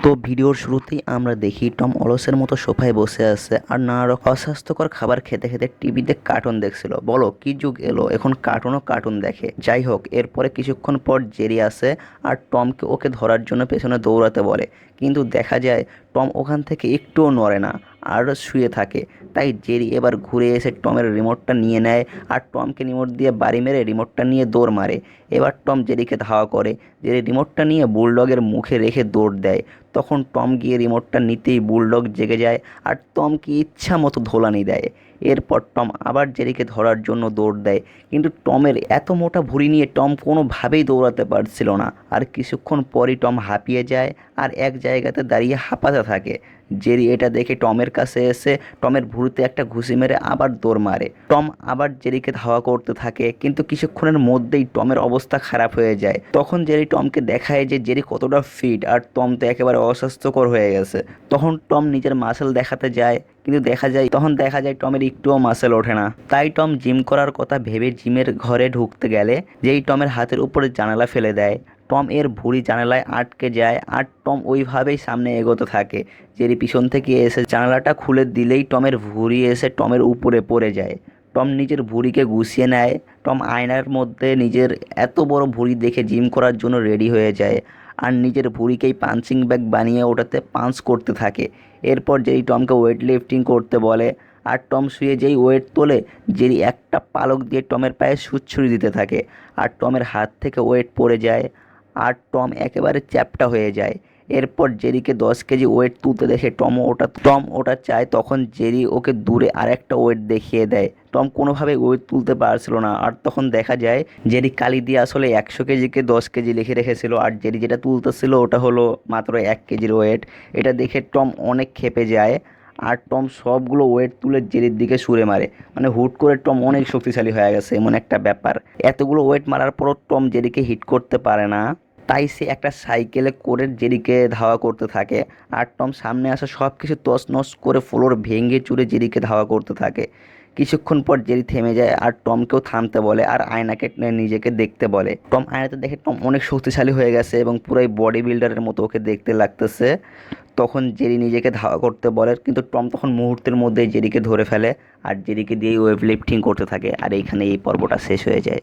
তো ভিডিওর শুরুতেই আমরা দেখি টম অলসের মতো সোফায় বসে আছে আর নানা রকম অস্বাস্থ্যকর খাবার খেতে খেতে টিভিতে কার্টুন দেখছিল। বলো কি যুগ এলো, এখন কার্টুন দেখে। যাই হোক, এরপরে কিছুক্ষণ পর জেরি আসে আর টমকে ওকে ধরার জন্য পেছনে দৌড়াতে বলে, কিন্তু দেখা যায় টম ওখান থেকে একটুও নড়ে না আর শুয়ে থাকে। তাই জেরি এবার ঘুরে এসে টমের রিমোটটা নিয়ে নেয় আর টমকে রিমোট দিয়ে বাড়ি মেরে রিমোটটা নিয়ে দৌড় মারে। এবার টম জেরিকে ধাওয়া করে, জেরি রিমোটটা নিয়ে বুলডগের মুখে রেখে দৌড় দেয়। তখন টম গিয়ে রিমোটটা নিতেই বুলডগ জেগে যায় আর টমকে ইচ্ছা মতো ধোলানি দেয়। এরপর টম আবার জেরিকে ধরার জন্য দৌড় দেয়, কিন্তু টমের এত মোটা ভুঁড়ি নিয়ে টম কোনোভাবেই দৌড়াতে পারছিল না। আর কিছুক্ষণ পরই টম হাঁপিয়ে যায় আর এক জায়গাতে দাঁড়িয়ে হাঁপাতে থাকে। জেরি এটা দেখে টমের কাছে এসে টমের ভুঁড়িতে একটা ঘুষি মেরে আবার দৌড় মারে। টম আবার জেরিকে ধাওয়া করতে থাকে, কিন্তু কিছুক্ষণের মধ্যেই টমের অবস্থা খারাপ হয়ে যায়। তখন জেরি টমকে দেখায় যে জেরি কতটা ফিট আর টম তো একেবারে অস্বাস্থ্যকর হয়ে গেছে। তখন টম নিজের মাসেল দেখাতে যায়, কিন্তু দেখা যায় টমের একটুও মাসেল ওঠে না। তাই টম জিম করার কথা ভেবে জিমের ঘরে ঢুকতে গেলে যেই টমের হাতের উপরে জানালা ফেলে দেয়, টম এর ভুঁড়ি জানালায় আটকে যায় আর টম ওইভাবেই সামনে এগোতে থাকে। জেরি পিছন থেকে এসে জানালাটা খুলে দিলেই টমের ভুঁড়ি এসে টমের উপরে পড়ে যায়। টম নিজের ভুঁড়িকে গুছিয়ে নেয়। টম আয়নার মধ্যে নিজের এত বড় ভুঁড়ি দেখে জিম করার জন্য রেডি হয়ে যায় আর নিজের ভুঁড়িকেই পাঞ্চিং ব্যাগ বানিয়ে ওটাতে পাঞ্চ করতে থাকে। এরপর যেই টমকে ওয়েট লিফটিং করতে বলে আর টম শুয়ে যেই ওয়েট তোলে, জেরি একটা পালক দিয়ে টমের পায়ে সুড়সুড়ি দিতে থাকে আর টমের হাত থেকে ওয়েট পড়ে যায় আর টম একেবারে চ্যাপ্টা হয়ে যায়। এরপর জেরিকে 10 কেজি ওয়েট তুলতে দেখে টম ওটা চায়, তখন জেরি ওকে দূরে আরেকটা ওয়েট দেখিয়ে দেয়। টম কোনোভাবে ওয়েট তুলতে পারছিল না আর তখন দেখা যায় জেরি কালি দিয়ে আসলে 100 কেজিকে 10 কেজি লিখে রেখেছিল আর জেরি যেটা তুলতেছিল ওটা হলো মাত্র 1 কেজির ওয়েট। এটা দেখে টম অনেক ক্ষেপে যায় আর টম সবগুলো ওয়েট তুলে জেরির দিকে ছুঁড়ে মারে। মানে হুট করে টম অনেক শক্তিশালী হয়ে গেছে, এমন একটা ব্যাপার। এতগুলো ওয়েট মারার পরও টম জেরিকে হিট করতে পারে না। তাই সে একটা সাইকেলে করে জেরিকে ধাওয়া করতে থাকে আর টম সামনে আসা সব কিছু তছনছ করে ফ্লোর ভেঙে চুরে জেরিকে ধাওয়া করতে থাকে। কিছুক্ষণ পর জেরি থেমে যায় আর টমকেও থামতে বলে আর আয়নাকে নিজেকে দেখতে বলে। টম আয়নাতে দেখে টম অনেক শক্তিশালী হয়ে গেছে এবং পুরাই বডি বিল্ডারের মতো ওকে দেখতে লাগতেছে। তখন জেরি নিজেকে ধাওয়া করতে বলে, কিন্তু টম তখন মুহূর্তের মধ্যেই জেরিকে ধরে ফেলে আর জেরিকে দিয়েই ওয়েভ লিফটিং করতে থাকে। আর এইখানে এই পর্বটা শেষ হয়ে যায়।